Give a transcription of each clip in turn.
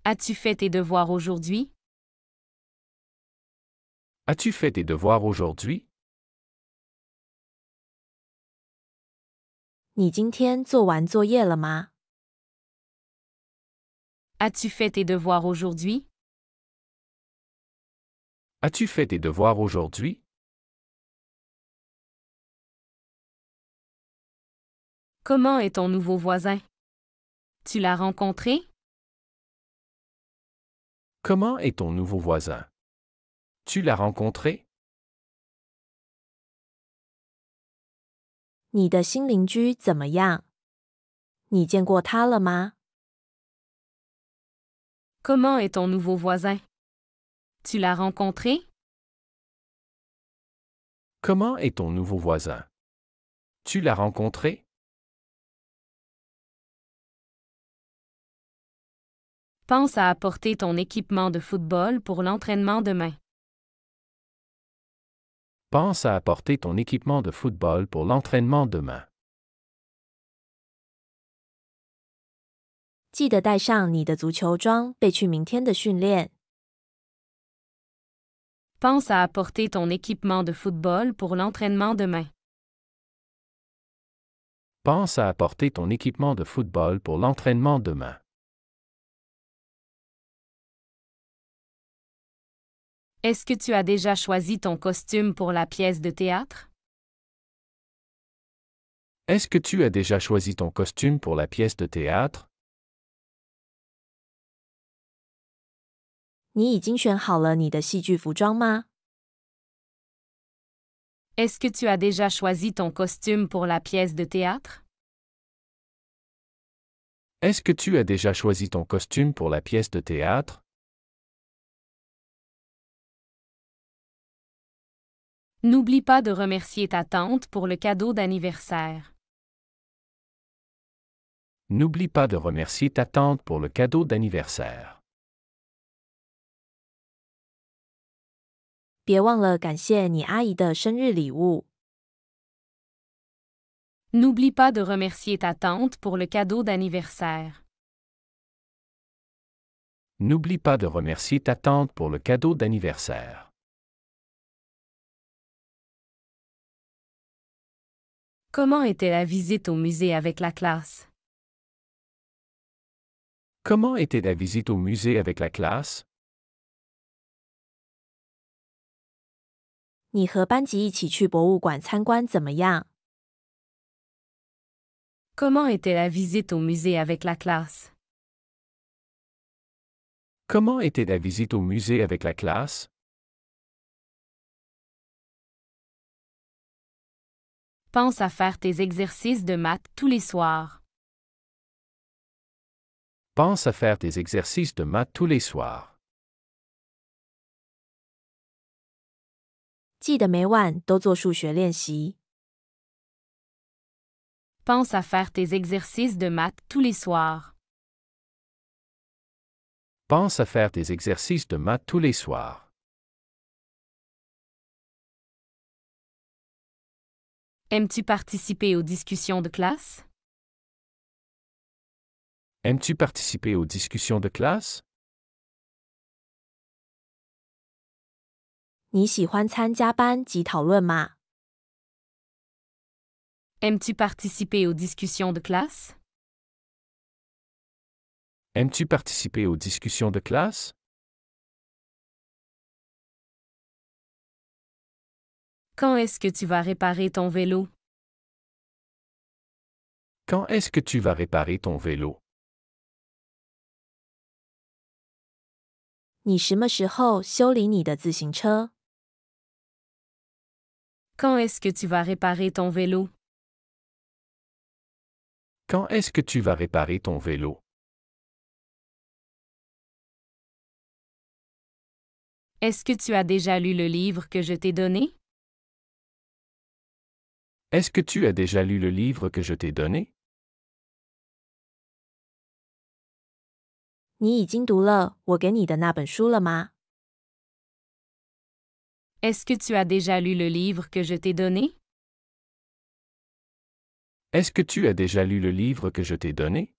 As-tu fait tes devoirs aujourd'hui? As-tu fait tes devoirs aujourd'hui? 你今天做完作业了吗？ As-tu fait tes devoirs aujourd'hui? As-tu fait tes devoirs aujourd'hui? Comment est ton nouveau voisin? Tu l'as rencontré? Comment est ton nouveau voisin? Tu l'as rencontré? 你的新邻居怎么样？你见过他了吗？ Comment est ton nouveau voisin? Tu l'as rencontré? Comment est ton nouveau voisin? Tu l'as rencontré? Pense à apporter ton équipement de football pour l'entraînement demain. Pense à apporter ton équipement de football pour l'entraînement demain. 记得带上你的足球装，备去明天的训练。 Pense à apporter ton équipement de football pour l'entraînement demain. Pense à apporter ton équipement de football pour l'entraînement demain. Est-ce que tu as déjà choisi ton costume pour la pièce de théâtre? Est-ce que tu as déjà choisi ton costume pour la pièce de théâtre? 你已经选好了你的戏剧服装吗？ Est-ce que tu as déjà choisi ton costume pour la pièce de théâtre? Est-ce que tu as déjà choisi ton costume pour la pièce de théâtre? N'oublie pas de remercier ta tante pour le cadeau d'anniversaire. N'oublie pas de remercier ta tante pour le cadeau d'anniversaire. 别忘了感谢你阿姨的生日礼物。 N'oublie pas de remercier ta tante pour le cadeau d'anniversaire. N'oublie pas de remercier ta tante pour le cadeau d'anniversaire. Comment était la visite au musée avec la classe? Comment était la visite au musée avec la classe? 你和班级一起去博物馆参观怎么样？ Comment était la visite au musée avec la classe? Comment était la visite au musée avec la classe? Pense à faire tes exercices de maths tous les soirs. Pense à faire tes exercices de maths tous les soirs. 记得每晚都做数学练习。 Pense à faire tes exercices de maths tous les soirs. Pense à faire tes exercices de maths tous les soirs. Aimes-tu participer aux discussions de classe? Aimes-tu participer aux discussions de classe? 你喜欢参加班级讨论吗？ Aimes-tu participer aux discussions de classe? Aimes-tu participer aux discussions de classe? Quand est-ce que tu vas réparer ton vélo? Quand est-ce que tu vas réparer ton vélo? 你什么时候修理你的自行车？ Quand est-ce que tu vas réparer ton vélo? Quand est-ce que tu vas réparer ton vélo? Est-ce que tu as déjà lu le livre que je t'ai donné? Est-ce que tu as déjà lu le livre que je t'ai donné? 你已经读了我给你的那本书了吗？ Est-ce que tu as déjà lu le livre que je t'ai donné? Est-ce que tu as déjà lu le livre que je t'ai donné?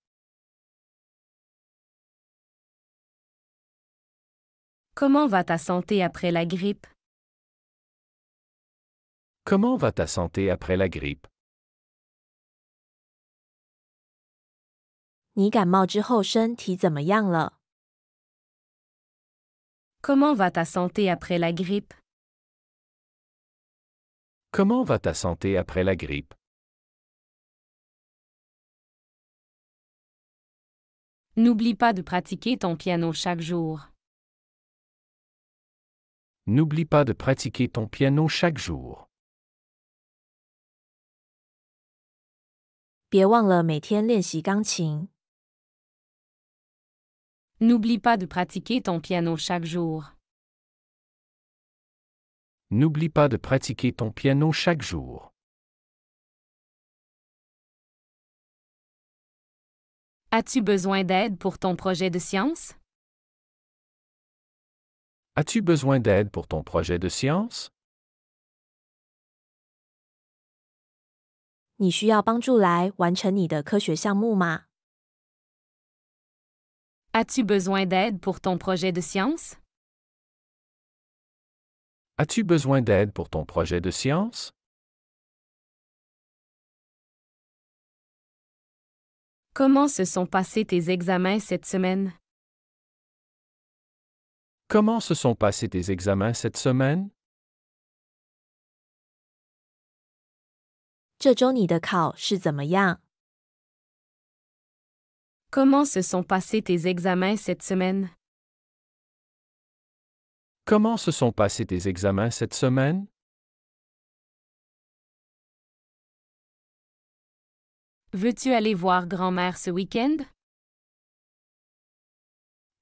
Comment va ta santé après la grippe? Comment va ta santé après la grippe? 你感冒之后身体怎么样了？ Comment va ta santé après la grippe? Comment va ta santé après la grippe? N'oublie pas de pratiquer ton piano chaque jour. N'oublie pas de pratiquer ton piano chaque jour. 别忘了每天练习钢琴。 N'oublie pas de pratiquer ton piano chaque jour. N'oublie pas de pratiquer ton piano chaque jour. As-tu besoin d'aide pour ton projet de science? As-tu besoin d'aide pour ton projet de science? 你需要帮助来完成你的科学项目吗？ As-tu besoin d'aide pour ton projet de science? As-tu besoin d'aide pour ton projet de science? Comment se sont passés tes examens cette semaine? Comment se sont passés tes examens cette semaine? 这周你的考试怎么样？ Comment se sont passés tes examens cette semaine? Comment se sont passés tes examens cette semaine? Veux-tu aller voir grand-mère ce week-end?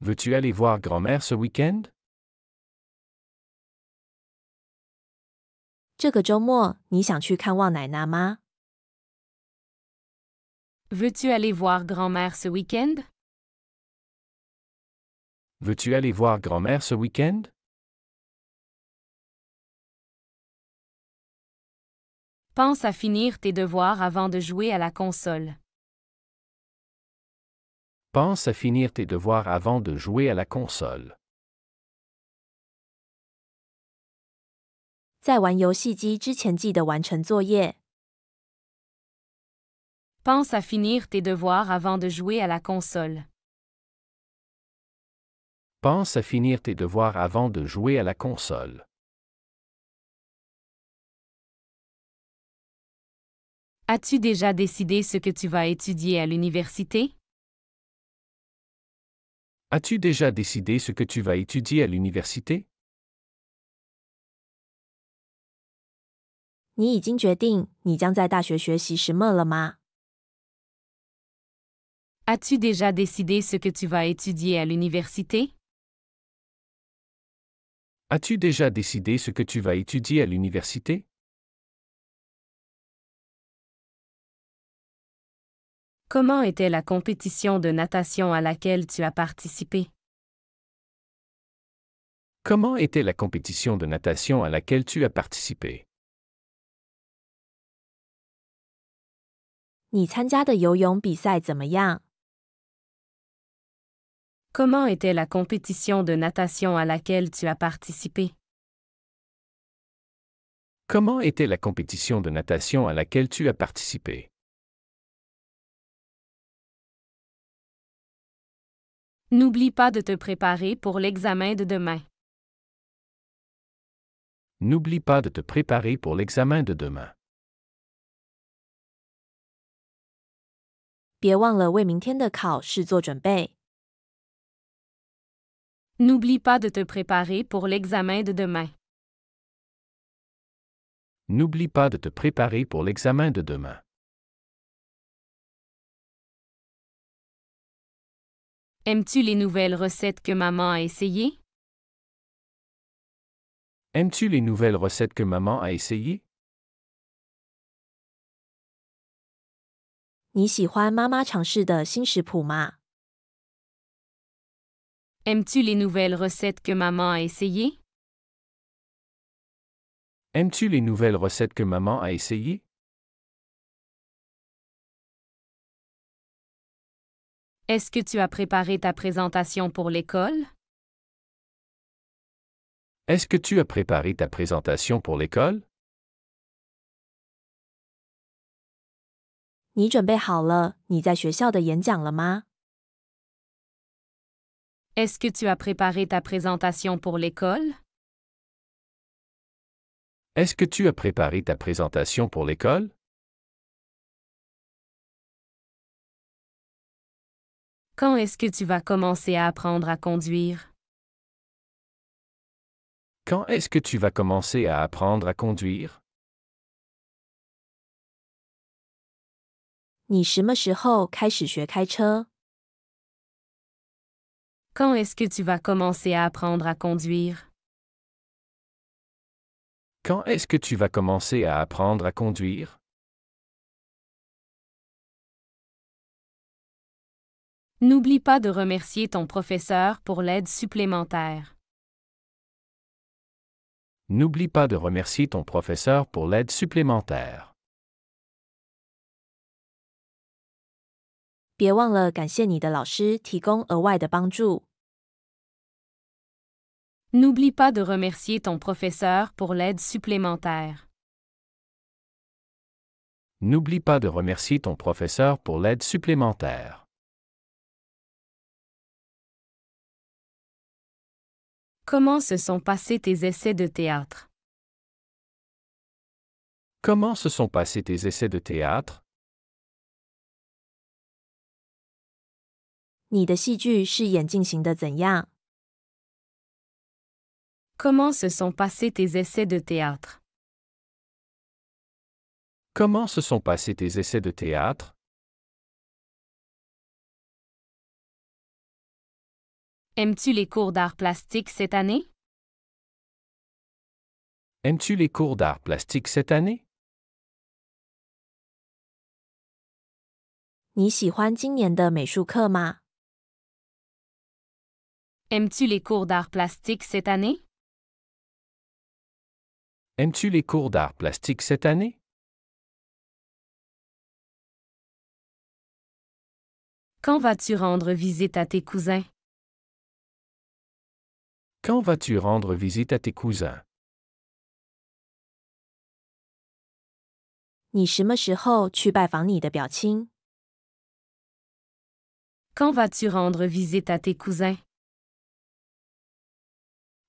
Veux-tu aller voir grand-mère ce week-end? 这个周末你想去看望奶奶吗？ Veux-tu aller voir grand-mère ce week-end? Veux-tu aller voir grand-mère ce week-end? Pense à finir tes devoirs avant de jouer à la console. Pense à finir tes devoirs avant de jouer à la console. 在玩游戏机之前记得完成作业。 Pense à finir tes devoirs avant de jouer à la console. Pense à finir tes devoirs avant de jouer à la console. As-tu déjà décidé ce que tu vas étudier à l'université? As-tu déjà décidé ce que tu vas étudier à l'université? 你已经决定你将在大学学习什么了吗？ As-tu déjà décidé ce que tu vas étudier à l'université? As-tu déjà décidé ce que tu vas étudier à l'université? Comment était la compétition de natation à laquelle tu as participé? Comment était la compétition de natation à laquelle tu as participé? 你参加的游泳比赛怎么样？ Comment était la compétition de natation à laquelle tu as participé? Comment était la compétition de natation à laquelle tu as participé? N'oublie pas de te préparer pour l'examen de demain. N'oublie pas de te préparer pour l'examen de demain. 别忘了为明天的考试做准备。 N'oublie pas de te préparer pour l'examen de demain. N'oublie pas de te préparer pour l'examen de demain. Aimes-tu les nouvelles recettes que maman a essayées? Aimes-tu les nouvelles recettes que maman a essayées? 你喜欢妈妈尝试的新食谱吗？ Aimes-tu les nouvelles recettes que maman a essayées? Aimes-tu les nouvelles recettes que maman a essayées? Est-ce que tu as préparé ta présentation pour l'école? Est-ce que tu as préparé ta présentation pour l'école? 你准备好了你在学校的演讲了吗？ Est-ce que tu as préparé ta présentation pour l'école? Est-ce que tu as préparé ta présentation pour l'école? Quand est-ce que tu vas commencer à apprendre à conduire? Quand est-ce que tu vas commencer à apprendre à conduire? 你什么时候开始学开车？ Quand est-ce que tu vas commencer à apprendre à conduire? Quand est-ce que tu vas commencer à apprendre à conduire? N'oublie pas de remercier ton professeur pour l'aide supplémentaire. N'oublie pas de remercier ton professeur pour l'aide supplémentaire. 别忘了感谢你的老师提供额外的帮助。 N'oublie pas de remercier ton professeur pour l'aide supplémentaire. N'oublie pas de remercier ton professeur pour l'aide supplémentaire. Comment se sont passés tes essais de théâtre? Comment se sont passés tes essais de théâtre? 你的戏剧是演进行的怎样？ Comment se sont passés tes essais de théâtre? Comment se sont passés tes essais de théâtre? Aimes-tu les cours d'art plastique cette année? Aimes-tu les cours d'art plastique cette année? 你喜欢今年的美术课吗？ Aimes-tu les cours d'art plastique cette année? Aimes-tu les cours d'art plastique cette année? Quand vas-tu rendre visite à tes cousins? Quand vas-tu rendre visite à tes cousins? 你什么时候去拜访你的表亲？ Quand vas-tu rendre visite à tes cousins?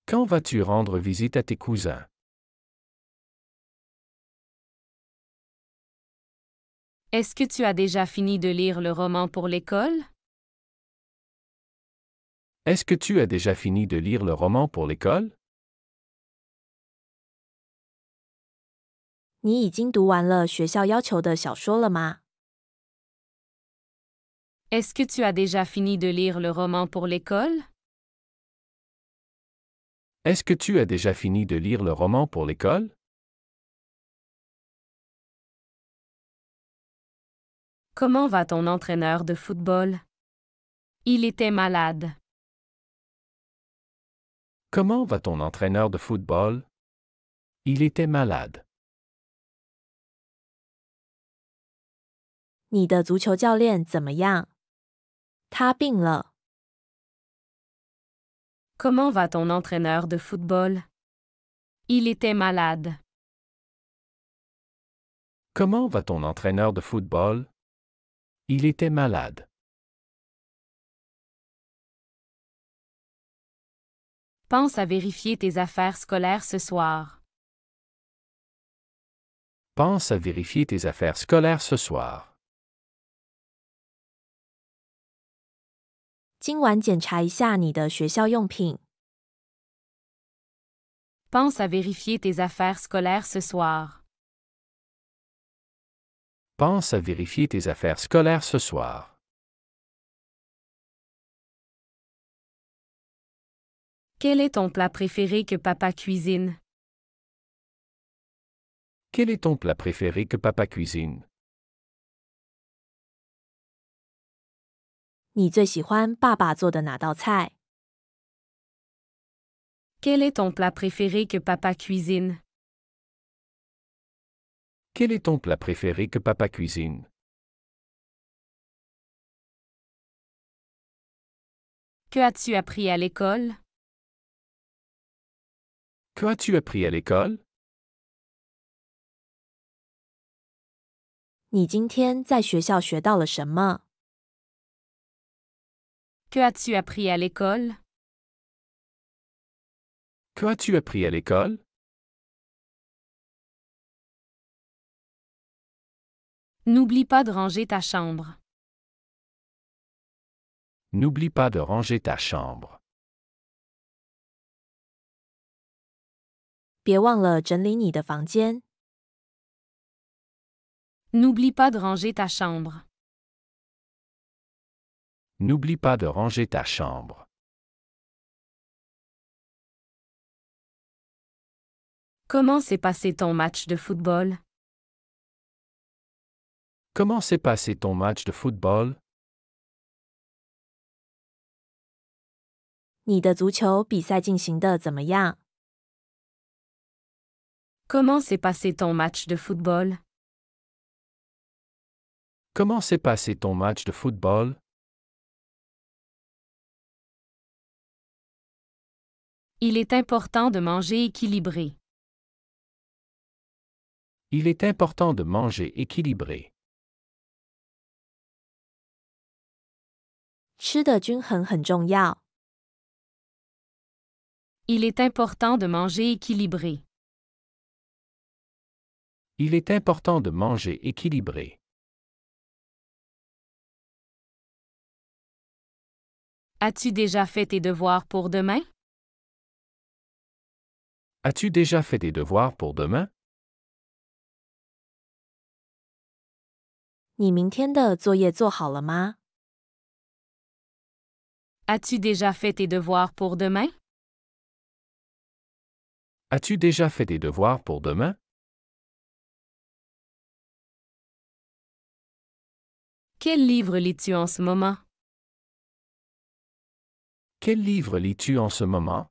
Quand vas-tu rendre visite à tes cousins? Est-ce que tu as déjà fini de lire le roman pour l'école? Est-ce que tu as déjà fini de lire le roman pour l'école? 你已经读完了学校要求的小说了吗？ Est-ce que tu as déjà fini de lire le roman pour l'école? Est-ce que tu as déjà fini de lire le roman pour l'école? Comment va ton entraîneur de football? Il était malade. Comment va ton entraîneur de football? Il était malade. 你的足球教练怎么样？他病了。 Comment va ton entraîneur de football? Il était malade. Comment va ton entraîneur de football? Il était malade. Pense à vérifier tes affaires scolaires ce soir. Pense à vérifier tes affaires scolaires ce soir. 今晚检查一下你的学校用品。 Pense à vérifier tes affaires scolaires ce soir. Pense à vérifier tes affaires scolaires ce soir. Quel est ton plat préféré que papa cuisine? Quel est ton plat préféré que papa cuisine? 你最喜欢爸爸做的哪道菜？ Quel est ton plat préféré que papa cuisine? Quel est ton plat préféré que papa cuisine? Que as-tu appris à l'école? Que as-tu appris à l'école? 你今天在学校学到了什么？ Que as-tu appris à l'école? Que as-tu appris à l'école? N'oublie pas de ranger ta chambre. N'oublie pas de ranger ta chambre. 别忘了整理你的房间。 N'oublie pas de ranger ta chambre. N'oublie pas de ranger ta chambre. Comment s'est passé ton match de football? Comment s'est passé ton match de football? 你的足球比赛进行的怎么样？ Comment s'est passé ton match de football? Comment s'est passé ton match de football? Il est important de manger équilibré. Il est important de manger équilibré. 吃的均衡很重要。 Il est important de manger équilibré. Il est important de manger équilibré. As-tu déjà fait tes devoirs pour demain? As-tu déjà fait tes devoirs pour demain? 你明天的作业做好了吗？ As-tu déjà fait tes devoirs pour demain? As-tu déjà fait tes devoirs pour demain? Quel livre lis-tu en ce moment? Quel livre lis-tu en ce moment?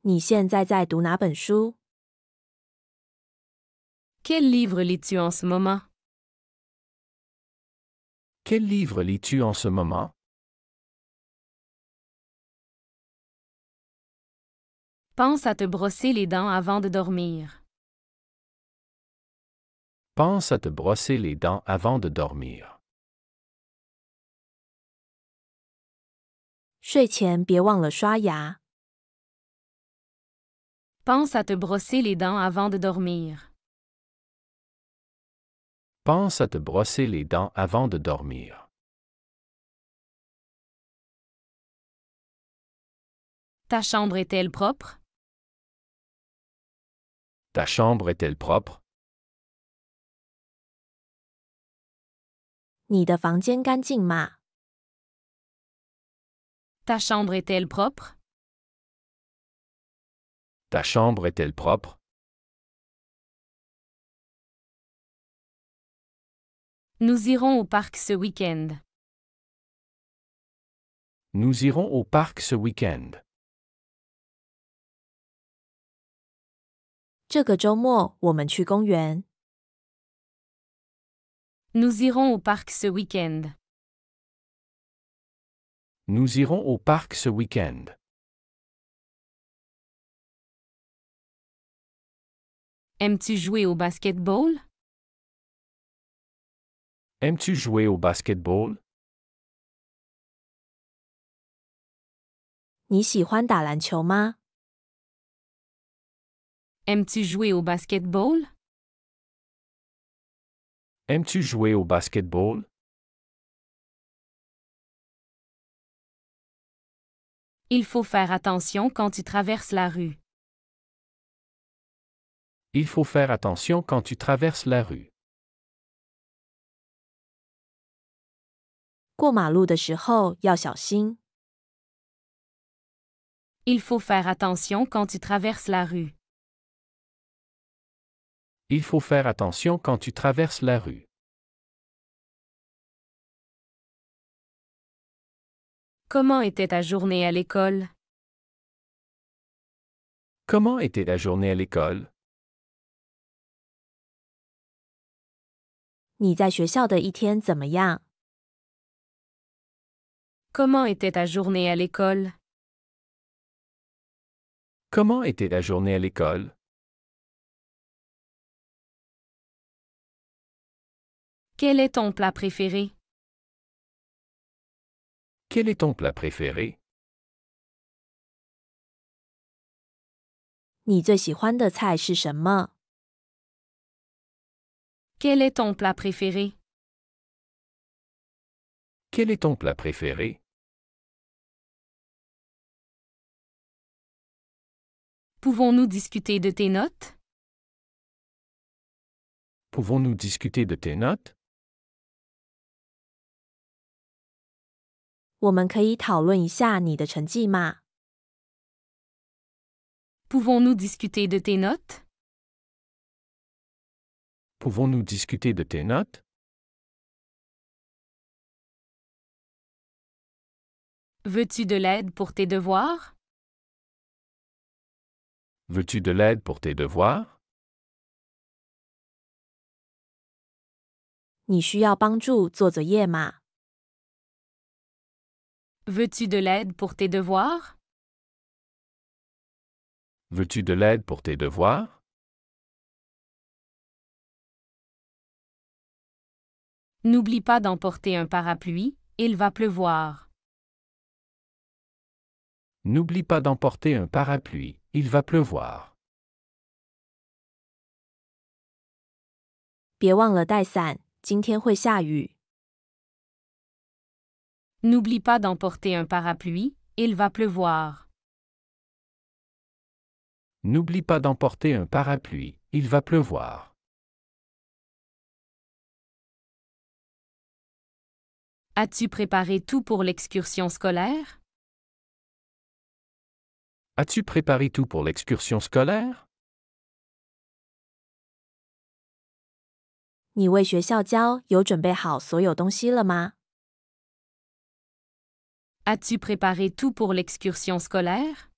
你现在在读哪本书？ Quel livre lis-tu en ce moment? Quel livre lis-tu en ce moment? Pense à te brosser les dents avant de dormir. Pense à te brosser les dents avant de dormir. 睡前别忘了刷牙。 Pense à te brosser les dents avant de dormir. Pense à te brosser les dents avant de dormir. Ta chambre est-elle propre? Ta chambre est-elle propre? 你的房间干净吗？ Ta chambre est-elle propre? Ta chambre est-elle propre? Nous irons au parc ce week-end. Nous irons au parc ce week-end. 这个周末我们去公园。 Nous irons au parc ce week-end. Nous irons au parc ce week-end. Aimes-tu jouer au basketball? Aimes-tu jouer au basketball? 你喜欢打篮球吗？ Aimes-tu jouer au basketball? Aimes-tu jouer au basketball? Il faut faire attention quand tu traverses la rue. Il faut faire attention quand tu traverses la rue. 过马路的时候要小心。 Il faut faire attention quand tu traverses la rue. Il faut faire attention quand tu traverses la rue. Comment était ta journée à l'école? Comment était la journée à l'école? 你在学校的一天怎么样？ Comment était ta journée à l'école? Comment était la journée à l'école? Quel est ton plat préféré? Quel est ton plat préféré? 你最喜欢的菜是什么？ Quel est ton plat préféré? Quel est ton plat préféré? Pouvons-nous discuter de tes notes? Pouvons-nous discuter de tes notes? 我们可以讨论一下你的成绩吗？ Pouvons-nous discuter de tes notes? Pouvons-nous discuter de tes notes? Veux-tu de l'aide pour tes devoirs? Veux-tu de l'aide pour tes devoirs? 你需要帮助做作业吗？ Veux-tu de l'aide pour tes devoirs? Veux-tu de l'aide pour tes devoirs? N'oublie pas d'emporter un parapluie, il va pleuvoir. N'oublie pas d'emporter un parapluie, il va pleuvoir. 别忘了带伞，今天会下雨。 N'oublie pas d'emporter un parapluie, il va pleuvoir. N'oublie pas d'emporter un parapluie, il va pleuvoir. As-tu préparé tout pour l'excursion scolaire? As-tu préparé tout pour l'excursion scolaire? 你为学校交有准备好所有东西了吗？ As-tu préparé tout pour l'excursion scolaire?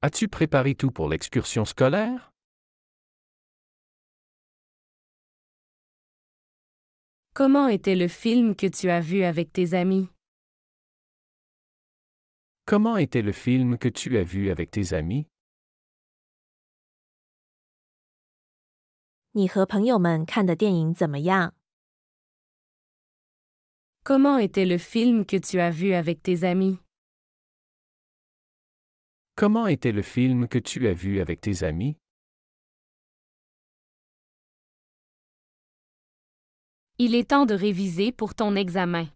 As-tu préparé tout pour l'excursion scolaire? Comment était le film que tu as vu avec tes amis? Comment était le film que tu as vu avec tes amis? 你和朋友们看的电影怎么样？ Comment était le film que tu as vu avec tes amis? Comment était le film que tu as vu avec tes amis? Il est temps de réviser pour ton examen.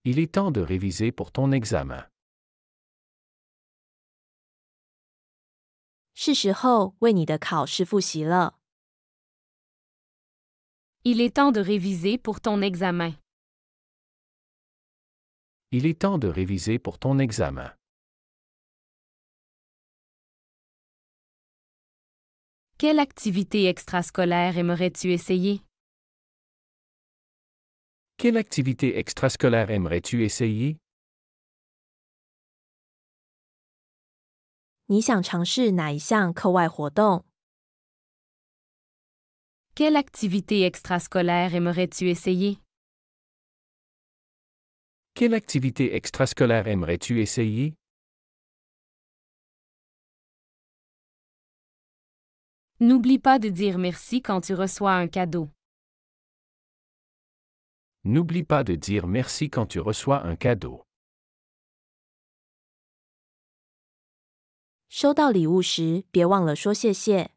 Il est temps de réviser pour ton examen. 是时候为你的考试复习了。 Il est temps de réviser pour ton examen. Il est temps de réviser pour ton examen. Quelle activité extrascolaire aimerais-tu essayer? Quelle activité extrascolaire aimerais-tu essayer? 你想尝试哪一项课外活动？ Quelle activité extrascolaire aimerais-tu essayer? Quelle activité extrascolaire aimerais-tu essayer? N'oublie pas de dire merci quand tu reçois un cadeau. N'oublie pas de dire merci quand tu reçois un cadeau. 收到礼物时，别忘了说谢谢。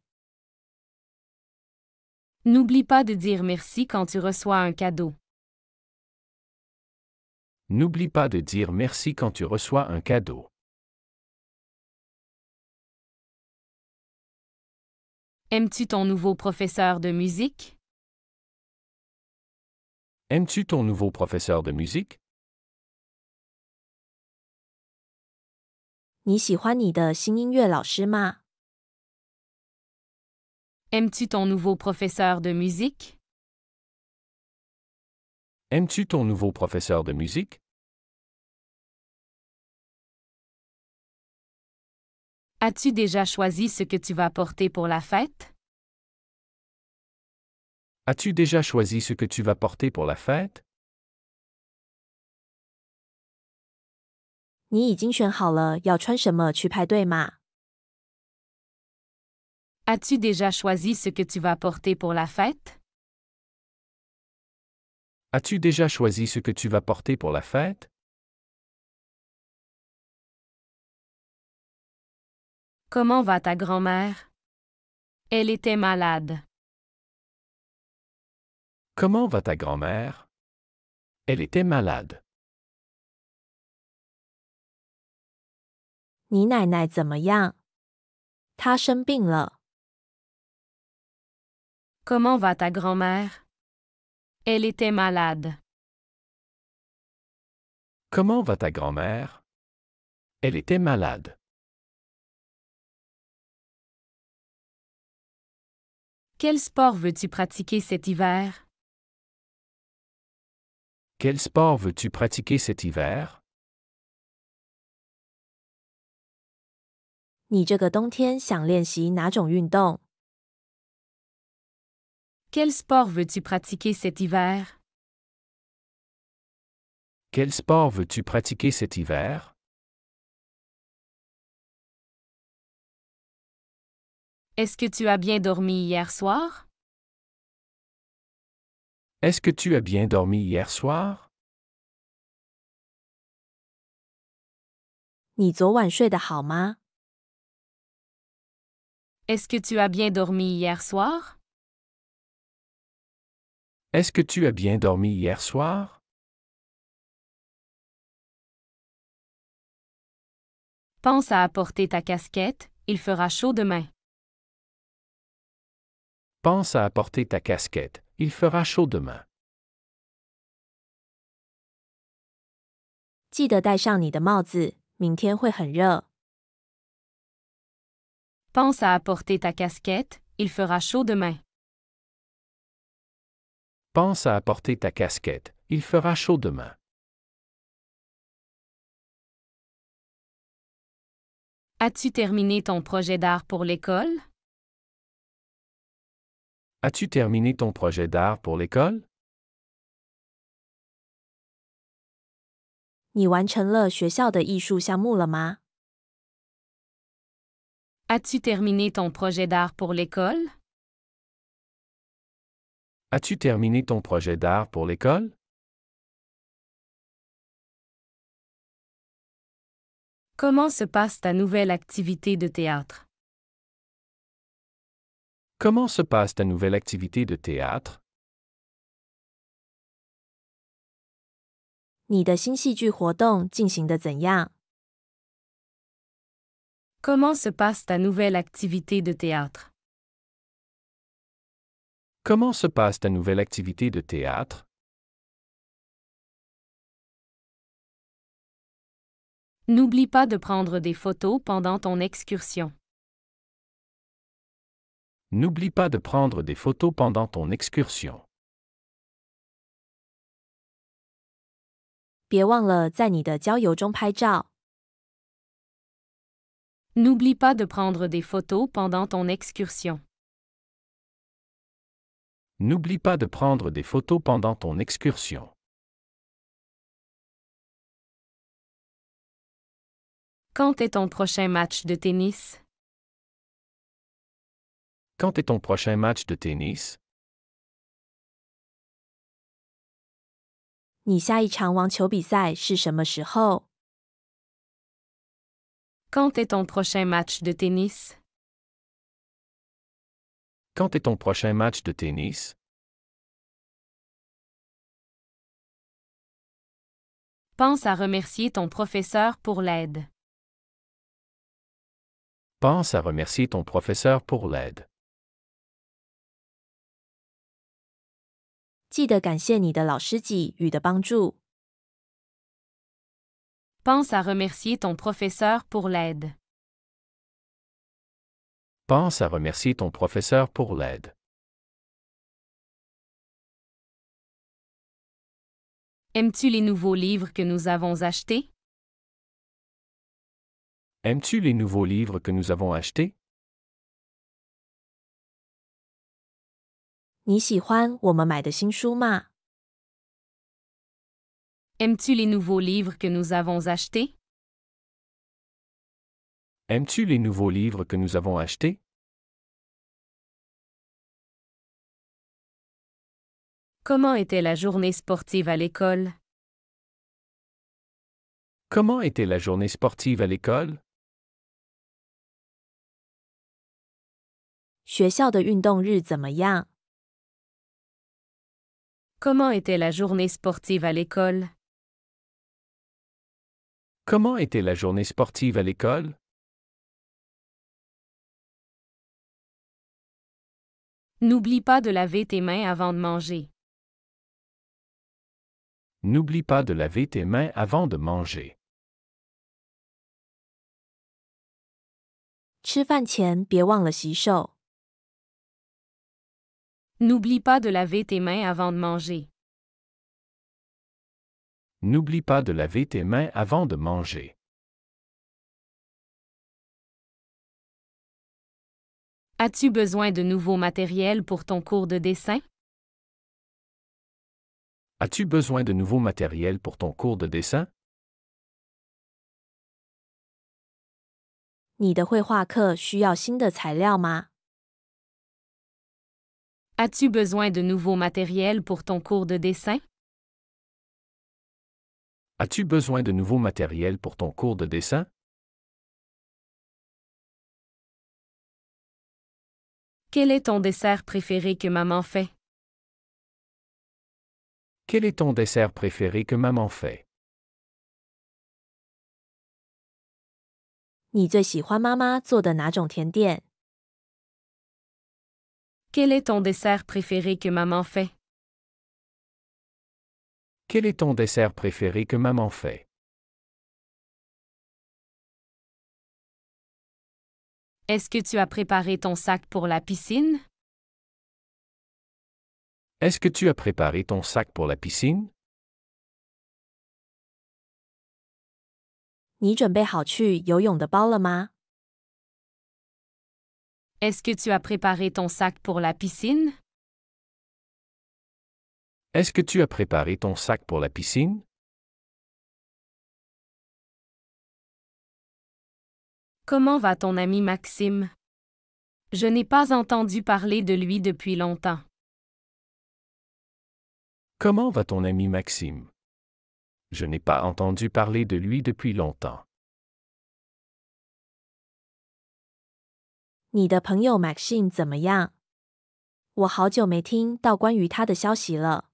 N'oublie pas de dire merci quand tu reçois un cadeau. N'oublie pas de dire merci quand tu reçois un cadeau. Aimes-tu ton nouveau professeur de musique? Aimes-tu ton nouveau professeur de musique? 你喜欢你的新音乐老师吗？ Aimes-tu ton nouveau professeur de musique? Aimes-tu ton nouveau professeur de musique? As-tu déjà choisi ce que tu vas porter pour la fête? As-tu déjà choisi ce que tu vas porter pour la fête? 你已经选好了要穿什么去派对吗？ As-tu déjà choisi ce que tu vas porter pour la fête? As-tu déjà choisi ce que tu vas porter pour la fête? Comment va ta grand-mère? Elle était malade. Comment va ta grand-mère? Elle était malade. 你奶奶怎么样？她生病了。 Comment va ta grand-mère? Elle était malade. Comment va ta grand-mère? Elle était malade. Quel sport veux-tu pratiquer cet hiver? Quel sport veux-tu pratiquer cet hiver? 你这个冬天想练习哪种运动？ Quel sport veux-tu pratiquer cet hiver? Quel sport veux-tu pratiquer cet hiver? Est-ce que tu as bien dormi hier soir? Est-ce que tu as bien dormi hier soir? 你昨晚睡得好吗？ Est-ce que tu as bien dormi hier soir? Est-ce que tu as bien dormi hier soir? Pense à apporter ta casquette, il fera chaud demain. Pense à apporter ta casquette, il fera chaud demain. 记得戴上你的帽子，明天会很热。 Pense à apporter ta casquette, il fera chaud demain. Pense à apporter ta casquette, il fera chaud demain. As-tu terminé ton projet d'art pour l'école? As-tu terminé ton projet d'art pour l'école? 你完成了学校的艺术项目了吗？ As-tu terminé ton projet d'art pour l'école? As-tu terminé ton projet d'art pour l'école? Comment se passe ta nouvelle activité de théâtre? Comment se passe ta nouvelle activité de théâtre? 你的新戏剧活动进行得怎样？ Comment se passe ta nouvelle activité de théâtre? Comment se passe ta nouvelle activité de théâtre? N'oublie pas de prendre des photos pendant ton excursion. N'oublie pas de prendre des photos pendant ton excursion. 别忘了在你的郊游中拍照。 N'oublie pas de prendre des photos pendant ton excursion. N'oublie pas de prendre des photos pendant ton excursion. Quand est ton prochain match de tennis? Quand est ton prochain match de tennis? 你下一场网球比赛是什么时候？ Quand est ton prochain match de tennis? Quand est ton prochain match de tennis? Pense à remercier ton professeur pour l'aide. Pense à remercier ton professeur pour l'aide. 记得感谢你的老师给予的帮助。 Pense à remercier ton professeur pour l'aide. Pense à remercier ton professeur pour l'aide. Aimes-tu les nouveaux livres que nous avons achetés? Aimes-tu les nouveaux livres que nous avons achetés? 你喜欢我们买的新书吗？ Aimes-tu les nouveaux livres que nous avons achetés? Aimes-tu les nouveaux livres que nous avons achetés? Comment était la journée sportive à l'école? Comment était la journée sportive à l'école? 学校的运动日怎么样？ Comment était la journée sportive à l'école? Comment était la journée sportive à l'école? N'oublie pas de laver tes mains avant de manger. N'oublie pas de laver tes mains avant de manger. 吃饭前别忘了洗手。 N'oublie pas de laver tes mains avant de manger. N'oublie pas de laver tes mains avant de manger. As-tu besoin de nouveaux matériels pour ton cours de dessin? As-tu besoin de nouveaux matériels pour ton cours de dessin? 你的绘画课需要新的材料吗？ As-tu besoin de nouveaux matériels pour ton cours de dessin? As-tu besoin de nouveaux matériels pour ton cours de dessin? Quel est ton dessert préféré que maman fait? Quel est ton dessert préféré que maman fait? 你最喜欢妈妈做的哪种甜点？ Quel est ton dessert préféré que maman fait? Quel est ton dessert préféré que maman fait? Est-ce que tu as préparé ton sac pour la piscine? Est-ce que tu as préparé ton sac pour la piscine? 你准备好去游泳的包了吗？ Est-ce que tu as préparé ton sac pour la piscine? Est-ce que tu as préparé ton sac pour la piscine? Comment va ton ami Maxime? Je n'ai pas entendu parler de lui depuis longtemps. Comment va ton ami Maxime? Je n'ai pas entendu parler de lui depuis longtemps. 你的朋友 Maxine 怎么样？我好久没听到关于他的消息了。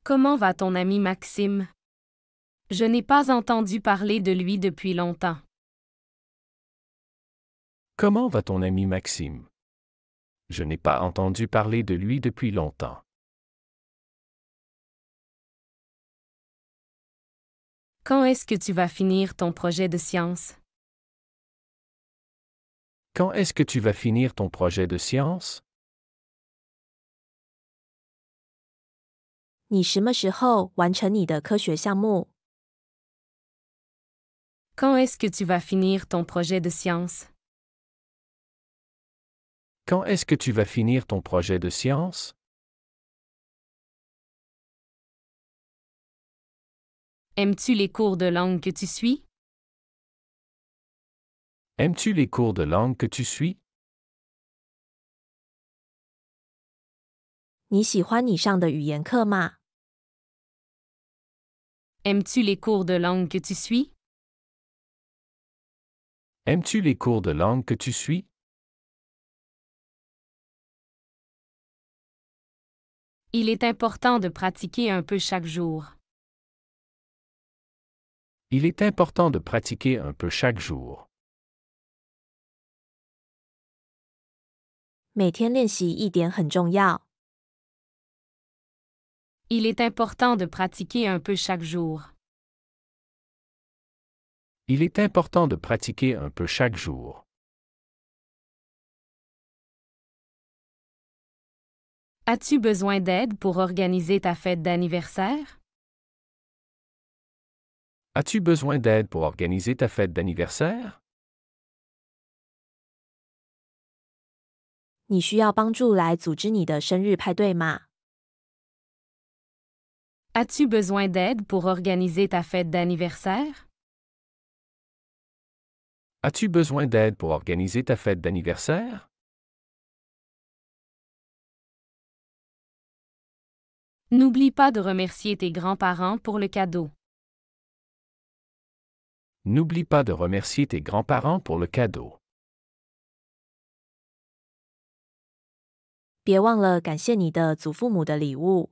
Comment va ton ami Maxime? Je n'ai pas entendu parler de lui depuis longtemps. Comment va ton ami Maxime? Je n'ai pas entendu parler de lui depuis longtemps. Quand est-ce que tu vas finir ton projet de science? Quand est-ce que tu vas finir ton projet de science? 你什么时候完成你的科学项目？ Quand est-ce que tu vas finir ton projet de science? Quand est-ce que tu vas finir ton projet de science? Aimes-tu les cours de langue que tu suis? Aimes-tu les cours de langue que tu suis? 你喜欢你上的语言课吗？ Aimes-tu les cours de langue que tu suis? Aimes-tu les cours de langue que tu suis? Il est important de pratiquer un peu chaque jour. Il est important de pratiquer un peu chaque jour. 每天练习一点很重要。 Il est important de pratiquer un peu chaque jour. Il est important de pratiquer un peu chaque jour. As-tu besoin d'aide pour organiser ta fête d'anniversaire? As-tu besoin d'aide pour organiser ta fête d'anniversaire? 你需要帮助来组织你的生日派对吗？ As-tu besoin d'aide pour organiser ta fête d'anniversaire? As-tu besoin d'aide pour organiser ta fête d'anniversaire? N'oublie pas de remercier tes grands-parents pour le cadeau. N'oublie pas de remercier tes grands-parents pour le cadeau. 别忘了感谢你的祖父母的礼物。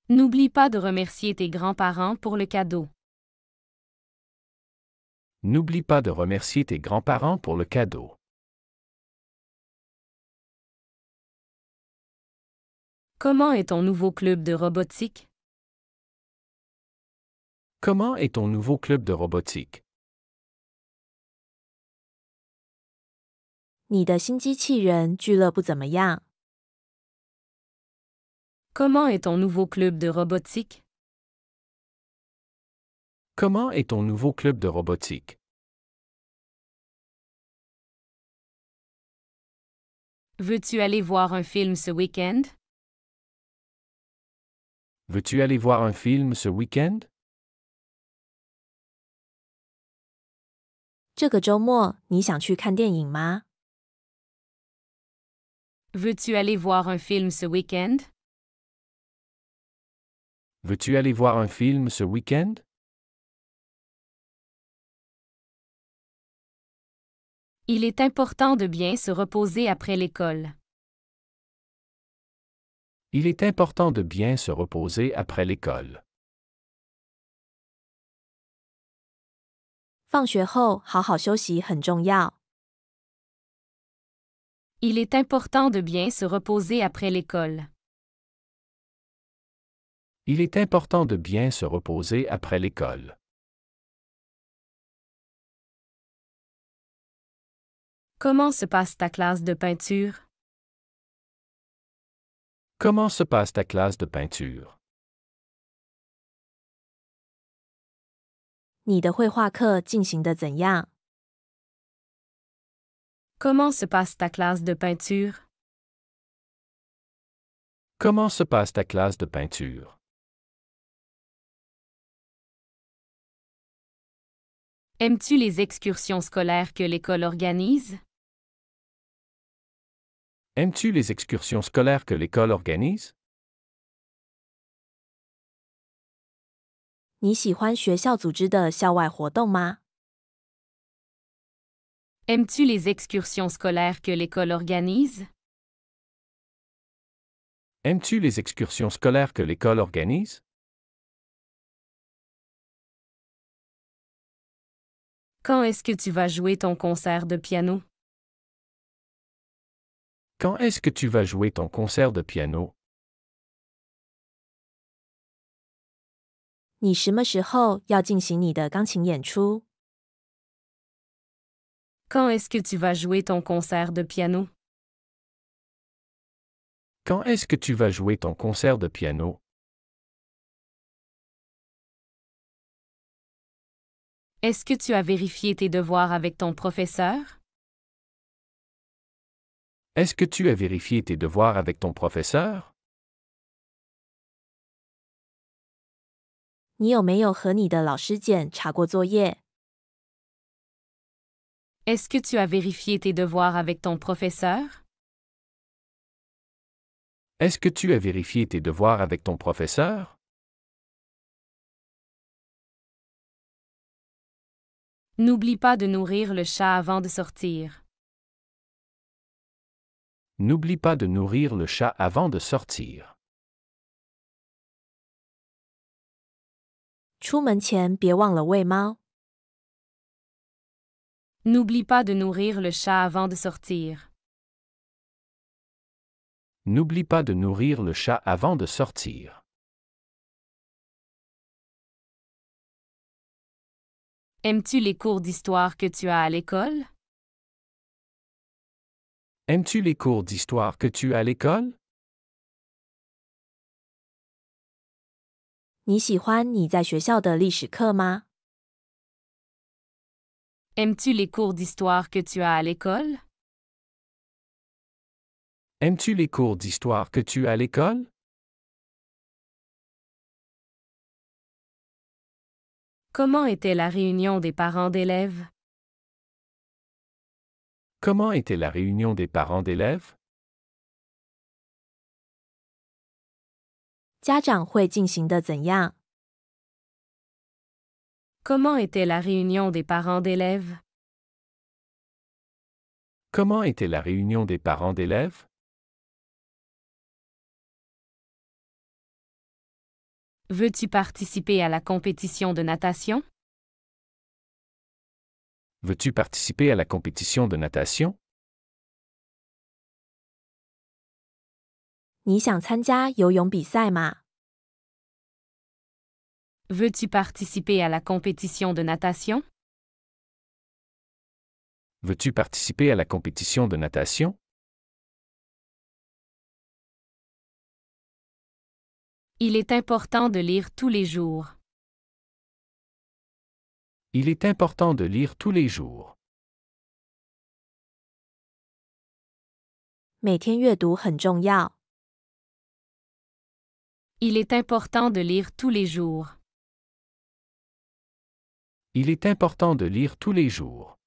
N'oublie pas de remercier tes grands-parents pour le cadeau. N'oublie pas de remercier tes grands-parents pour le cadeau. Comment est ton nouveau club de robotique? Comment est ton nouveau club de robotique? 你的新机器人俱乐部怎么样？ Comment est ton nouveau club de robotique? Comment est ton nouveau club de robotique? Veux-tu aller voir un film ce week-end? Veux-tu aller voir un film ce week-end? 这个周末你想去看电影吗？ Veux-tu aller voir un film ce week-end? Veux-tu aller voir un film ce week-end? Il est important de bien se reposer après l'école. Il est important de bien se reposer après l'école. 放学后好好休息很重要。 Il est important de bien se reposer après l'école. Il est important de bien se reposer après l'école. Comment se passe ta classe de peinture? Comment se passe ta classe de peinture? 你的绘画课进行得怎样？ Comment se passe ta classe de peinture? Comment se passe ta classe de peinture? Aimes-tu les excursions scolaires que l'école organise? Aimes-tu les excursions scolaires que l'école organise? 你喜欢学校组织的校外活动吗？ Aimes-tu les excursions scolaires que l'école organise? Aimes-tu les excursions scolaires que l'école organise? Quand est-ce que tu vas jouer ton concert de piano? Quand est-ce que tu vas jouer ton concert de piano? 你什么时候要进行你的钢琴演出？ Quand est-ce que tu vas jouer ton concert de piano? Quand est-ce que tu vas jouer ton concert de piano? Est-ce que tu as vérifié tes devoirs avec ton professeur? Est-ce que tu as vérifié tes devoirs avec ton professeur? 你有没有和你的老师检查过作业？ Est-ce que tu as vérifié tes devoirs avec ton professeur? Est-ce que tu as vérifié tes devoirs avec ton professeur? N'oublie pas de nourrir le chat avant de sortir. N'oublie pas de nourrir le chat avant de sortir. 出门前别忘了喂猫。 N'oublie pas de nourrir le chat avant de sortir. N'oublie pas de nourrir le chat avant de sortir. Aimes-tu les cours d'histoire que tu as à l'école? Aimes-tu les cours d'histoire que tu as à l'école? 你喜欢你在学校的历史课吗？ Aimes-tu les cours d'histoire que tu as à l'école? Aimes-tu les cours d'histoire que tu as à l'école? Comment était la réunion des parents d'élèves? Comment était la réunion des parents d'élèves? 家长会进行的怎样？ Comment était la réunion des parents d'élèves? Comment était la réunion des parents d'élèves? Veux-tu participer à la compétition de natation? Veux-tu participer à la compétition de natation? 你想参加游泳比赛吗？ Veux-tu participer à la compétition de natation? Veux-tu participer à la compétition de natation? Il est important de lire tous les jours. Il est important de lire tous les jours. 每天阅读很重要。 Il est important de lire tous les jours. Il est important de lire tous les jours.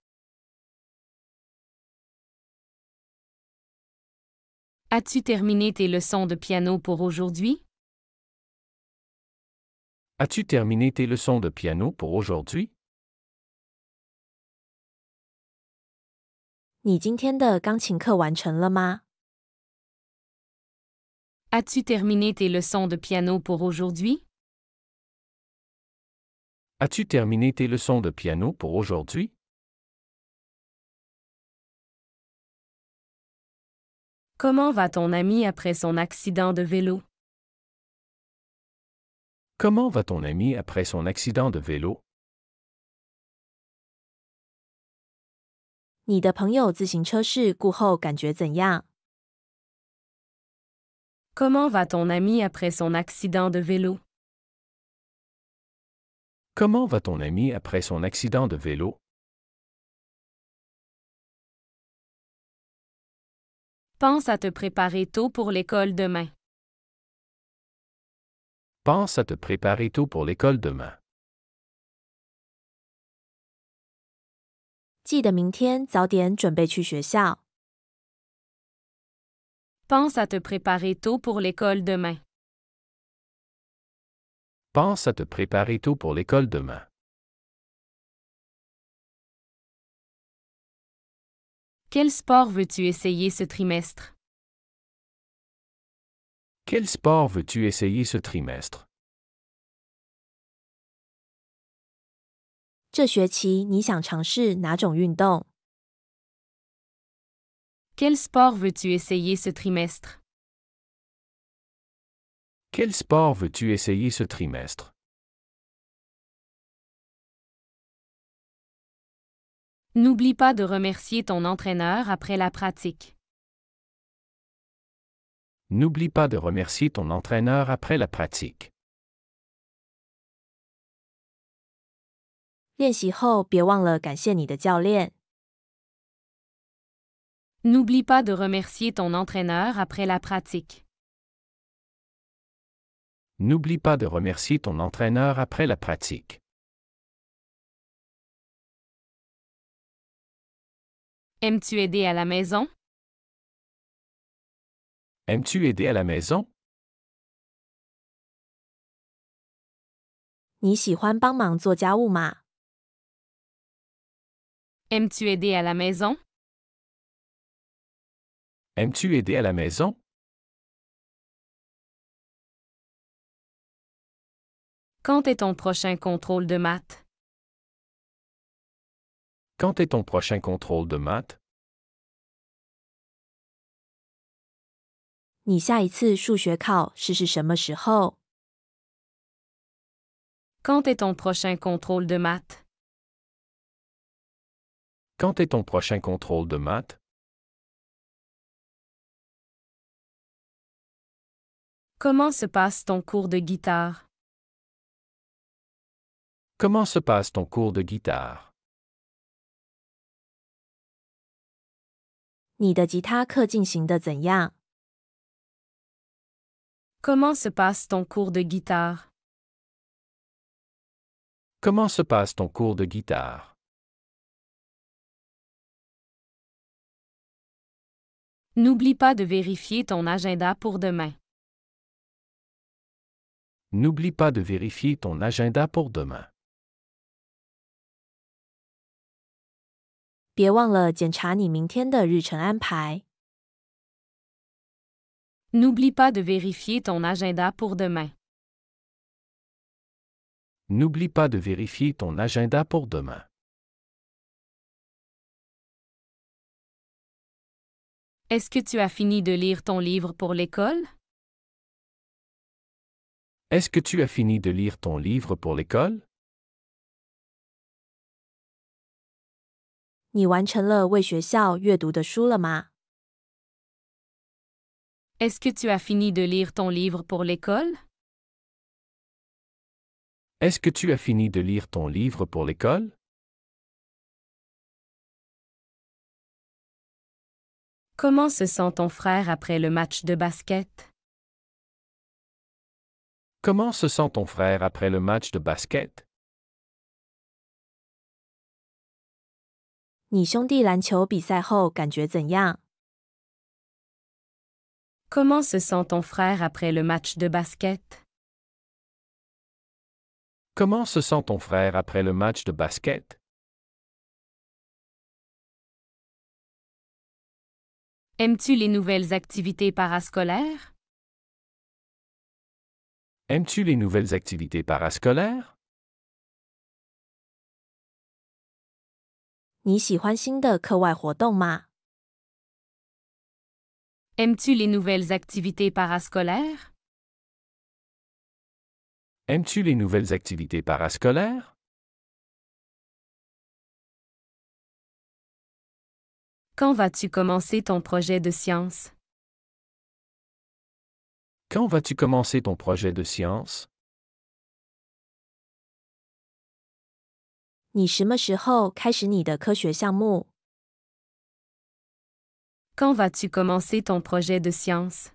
As-tu terminé tes leçons de piano pour aujourd'hui? As-tu terminé tes leçons de piano pour aujourd'hui? 你今天的钢琴课完成了吗？ As-tu terminé tes leçons de piano pour aujourd'hui? As-tu terminé tes leçons de piano pour aujourd'hui? Comment va ton ami après son accident de vélo? Comment va ton ami après son accident de vélo? 你的朋友自行车事故后感觉怎样？ Comment va ton ami après son accident de vélo? Comment va ton ami après son accident de vélo? Pense à te préparer tôt pour l'école demain. Pense à te préparer tôt pour l'école demain. 记得明天早点准备去学校。 Pense à te préparer tôt pour l'école demain. Pense à te préparer tôt pour l'école demain. Quel sport veux-tu essayer ce trimestre? Quel sport veux-tu essayer ce trimestre? 这学期你想尝试哪种运动？ Quel sport veux-tu essayer ce trimestre? Quel sport veux-tu essayer ce trimestre? N'oublie pas de remercier ton entraîneur après la pratique. N'oublie pas de remercier ton entraîneur après la pratique. 练习后别忘了感谢你的教练。 N'oublie pas de remercier ton entraîneur après la pratique. N'oublie pas de remercier ton entraîneur après la pratique. Aimes-tu aider à la maison? Aimes-tu aider à la maison? 你喜欢帮忙做家务吗？ Aimes-tu aider à la maison? Aimes-tu aider à la maison? Quand est ton prochain contrôle de maths? Quand est ton prochain contrôle de maths? 你下一次数学考试是什么时候？ Quand est ton prochain contrôle de maths? Quand est ton prochain contrôle de maths? Comment se passe ton cours de guitare? Comment se passe ton cours de guitare? 你的吉他课进行的怎样？ Comment se passe ton cours de guitare? Comment se passe ton cours de guitare? N'oublie pas de vérifier ton agenda pour demain. N'oublie pas de vérifier ton agenda pour demain. 别忘了检查你明天的日程安排。N'oublie pas de vérifier ton agenda pour demain. N'oublie pas de vérifier ton agenda pour demain. Est-ce que tu as fini de lire ton livre pour l'école? Est-ce que tu as fini de lire ton livre pour l'école? 你完成了为学校阅读的书了吗？ Est-ce que tu as fini de lire ton livre pour l'école? Est-ce que tu as fini de lire ton livre pour l'école? Comment se sent ton frère après le match de basket? Comment se sent ton frère après le match de basket? 你兄弟篮球比赛后感觉怎样？ Comment se sent ton frère après le match de basket? Comment se sent ton frère après le match de basket? Aimes-tu les nouvelles activités parascolaires? Aimes-tu les nouvelles activités parascolaires? 你喜欢新的课外活动吗？ Aimes-tu les nouvelles activités parascolaires? Aimes-tu les nouvelles activités parascolaires? Quand vas-tu commencer ton projet de science? Quand vas-tu commencer ton projet de science? 你什么时候开始你的科学项目？ Quand vas-tu commencer ton projet de science?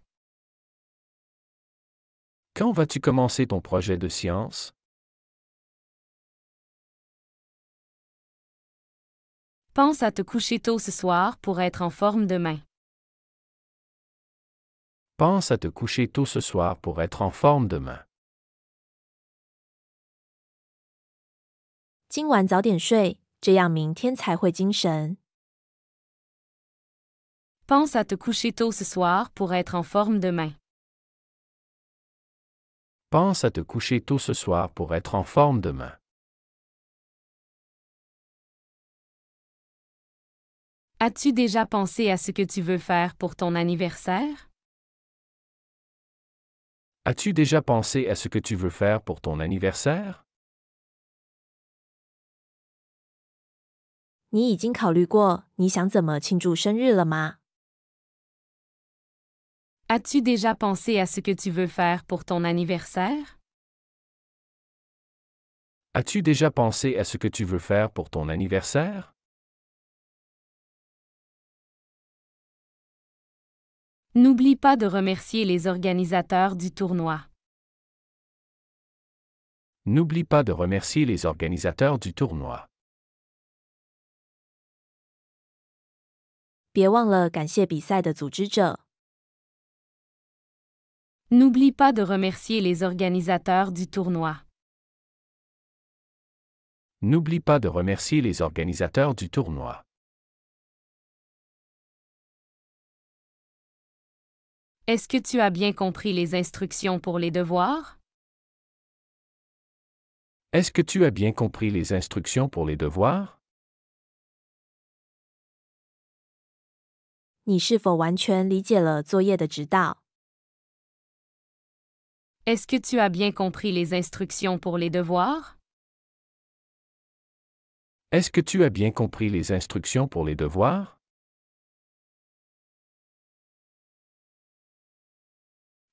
Quand vas-tu commencer ton projet de science? Pense à te coucher tôt ce soir pour être en forme demain. Pense à te coucher tôt ce soir pour être en forme demain. 今晚早点睡，这样明天才会精神。 Pense à te coucher tôt ce soir pour être en forme demain. Pense à te coucher tôt ce soir pour être en forme demain. As-tu déjà pensé à ce que tu veux faire pour ton anniversaire? As-tu déjà pensé à ce que tu veux faire pour ton anniversaire? 你已经考虑过你想怎么庆祝生日了吗？ As-tu déjà pensé à ce que tu veux faire pour ton anniversaire? As-tu déjà pensé à ce que tu veux faire pour ton anniversaire? N'oublie pas de remercier les organisateurs du tournoi. N'oublie pas de remercier les organisateurs du tournoi. 别忘了感谢比赛的组织者。 N'oublie pas de remercier les organisateurs du tournoi. N'oublie pas de remercier les organisateurs du tournoi. Est-ce que tu as bien compris les instructions pour les devoirs? Est-ce que tu as bien compris les instructions pour les devoirs? 你是否完全理解了作业的指导？ Est-ce que tu as bien compris les instructions pour les devoirs? Est-ce que tu as bien compris les instructions pour les devoirs?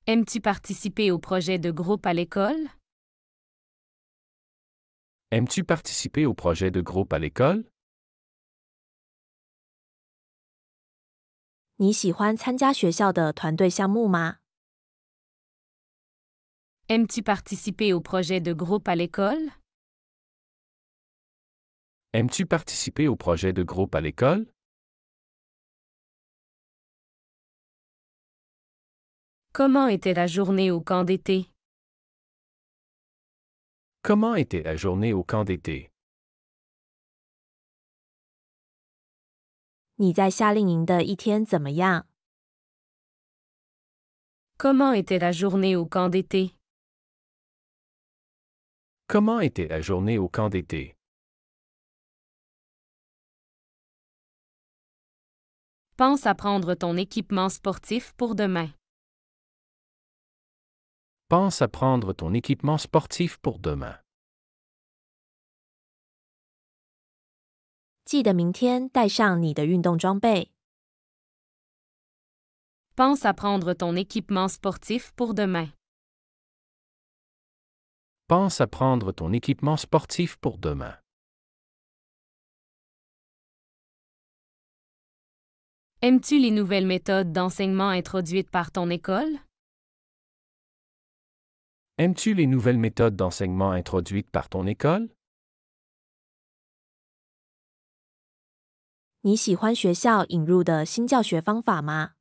Aimes-tu participer au projet de groupe à l'école? Aimes-tu participer au projet de groupe à l'école? 你喜欢参加学校的团队项目吗？ Aimes-tu participer au projet de groupe à l'école? Aimes-tu participer au projet de groupe à l'école? Comment était la journée au camp d'été? Comment était la journée au camp d'été? 你在夏令营的一天怎么样？ Comment était la journée au camp d'été? Comment était la journée au camp d'été? Pense à prendre ton équipement sportif pour demain. Pense à prendre ton équipement sportif pour demain. 记得明天带上你的运动装备。 Pense à prendre ton équipement sportif pour demain. Pense à prendre ton équipement sportif pour demain. Aimes-tu les nouvelles méthodes d'enseignement introduites par ton école? Aimes-tu les nouvelles méthodes d'enseignement introduites par ton école? 你喜欢学校引入的新教学方法吗？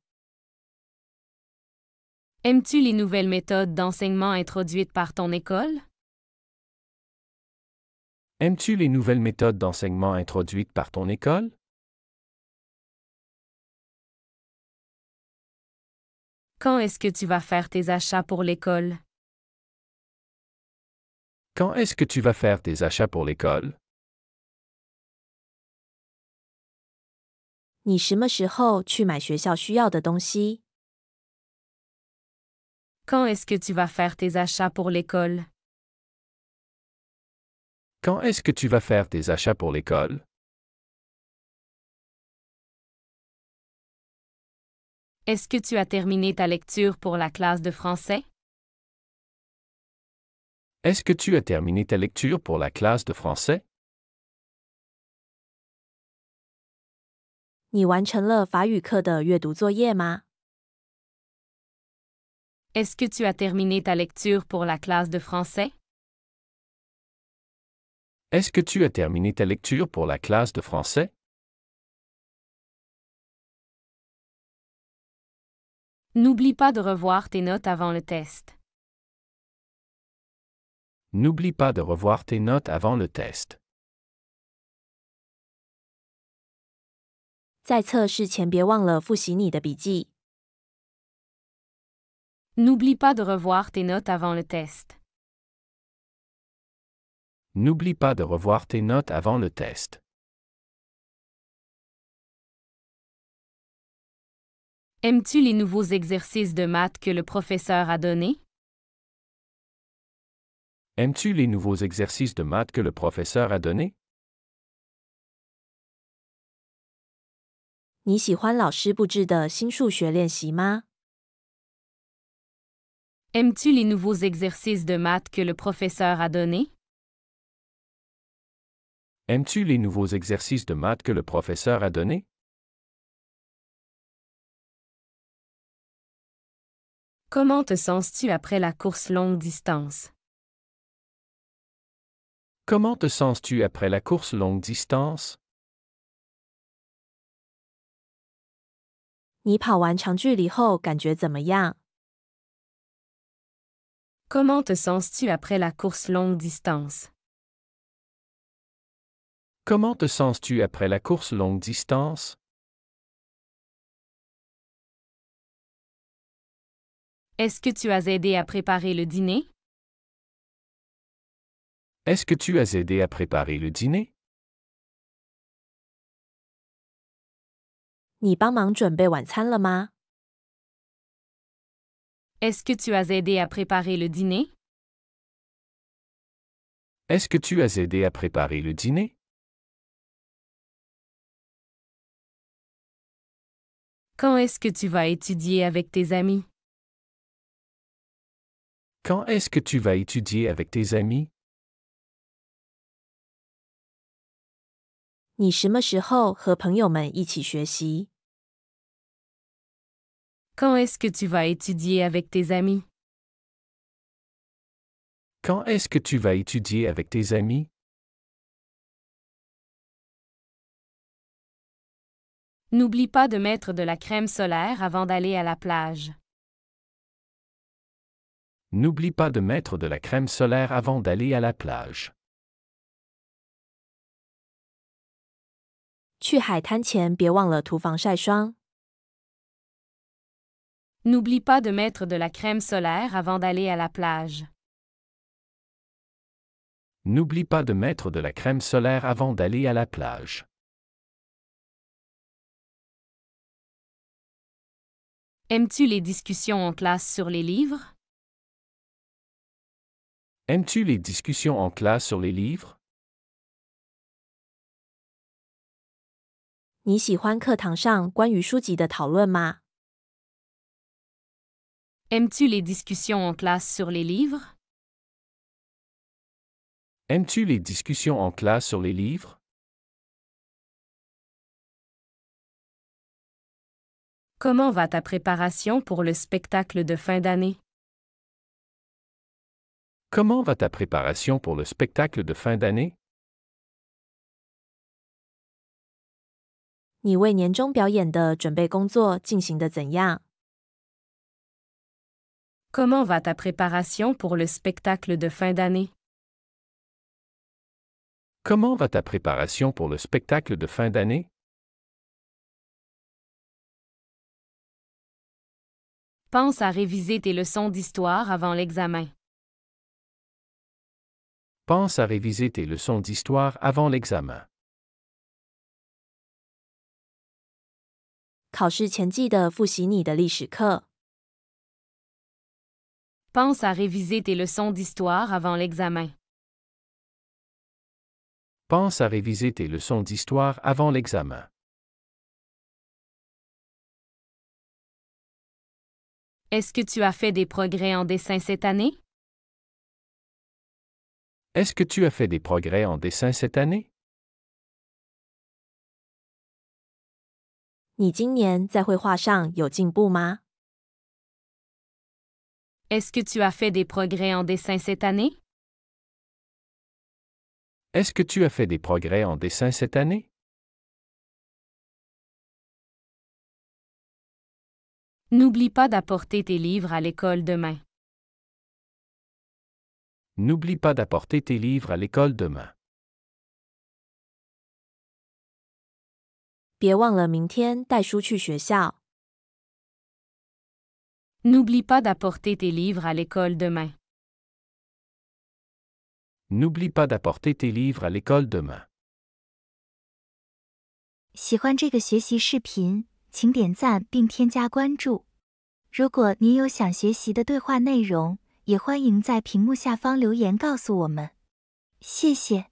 Aimes-tu les nouvelles méthodes d'enseignement introduites par ton école? Aimes-tu les nouvelles méthodes d'enseignement introduites par ton école? Quand est-ce que tu vas faire tes achats pour l'école? Quand est-ce que tu vas faire tes achats pour l'école? 你什么时候去买学校需要的东西？ Quand est-ce que tu vas faire tes achats pour l'école? Quand est-ce que tu vas faire tes achats pour l'école? Est-ce que tu as terminé ta lecture pour la classe de français? Est-ce que tu as terminé ta lecture pour la classe de français? 你完成了法语课的阅读作业吗？ Est-ce que tu as terminé ta lecture pour la classe de français? Est-ce que tu as terminé ta lecture pour la classe de français? N'oublie pas de revoir tes notes avant le test. N'oublie pas de revoir tes notes avant le test. 在测试前别忘了复习你的笔记。 N'oublie pas de revoir tes notes avant le test. N'oublie pas de revoir tes notes avant le test. Aimes-tu les nouveaux exercices de maths que le professeur a donnés? Aimes-tu les nouveaux exercices de maths que le professeur a donnés? 你喜欢老师布置的新数学练习吗？ Aimes-tu les nouveaux exercices de maths que le professeur a donnés? Aimes-tu les nouveaux exercices de maths que le professeur a donnés? Comment te sens-tu après la course longue distance? Comment te sens-tu après la course longue distance? 你跑完长距离后感觉怎么样？ Comment te sens-tu après la course longue distance? Comment te sens-tu après la course longue distance? Est-ce que tu as aidé à préparer le dîner? Est-ce que tu as aidé à préparer le dîner? 你帮忙准备晚餐了吗？ Est-ce que tu as aidé à préparer le dîner? Est-ce que tu as aidé à préparer le dîner? Quand est-ce que tu vas étudier avec tes amis? Quand est-ce que tu vas étudier avec tes amis? 你什么时候和朋友们一起学习？ Quand est-ce que tu vas étudier avec tes amis? Quand est-ce que tu vas étudier avec tes amis? N'oublie pas de mettre de la crème solaire avant d'aller à la plage. N'oublie pas de mettre de la crème solaire avant d'aller à la plage. 去海滩前别忘了涂防晒霜。N'oublie pas de mettre de la crème solaire avant d'aller à la plage. N'oublie pas de mettre de la crème solaire avant d'aller à la plage. Aimes-tu les discussions en classe sur les livres? Aimes-tu les discussions en classe sur les livres? 你喜欢课堂上关于书籍的讨论吗？ Aimes-tu les discussions en classe sur les livres? Aimes-tu les discussions en classe sur les livres? Comment va ta préparation pour le spectacle de fin d'année? Comment va ta préparation pour le spectacle de fin d'année? 你为年终表演的准备工作进行得怎样？ Comment va ta préparation pour le spectacle de fin d'année? Comment va ta préparation pour le spectacle de fin d'année? Pense à réviser tes leçons d'histoire avant l'examen. Pense à réviser tes leçons d'histoire avant l'examen. 考试前记得复习你的历史课。 Pense à réviser tes leçons d'histoire avant l'examen. Pense à réviser tes leçons d'histoire avant l'examen. Est-ce que tu as fait des progrès en dessin cette année? Est-ce que tu as fait des progrès en dessin cette année? 你今年在绘画上有进步吗？ Est-ce que tu as fait des progrès en dessin cette année? Est-ce que tu as fait des progrès en dessin cette année? N'oublie pas d'apporter tes livres à l'école demain. N'oublie pas d'apporter tes livres à l'école demain. 别忘了明天带书去学校。 N'oublie pas d'apporter tes livres à l'école demain. N'oublie pas d'apporter tes livres à l'école demain. 喜欢这个学习视频，请点赞并添加关注。如果您有想学习的对话内容，也欢迎在屏幕下方留言告诉我们。谢谢。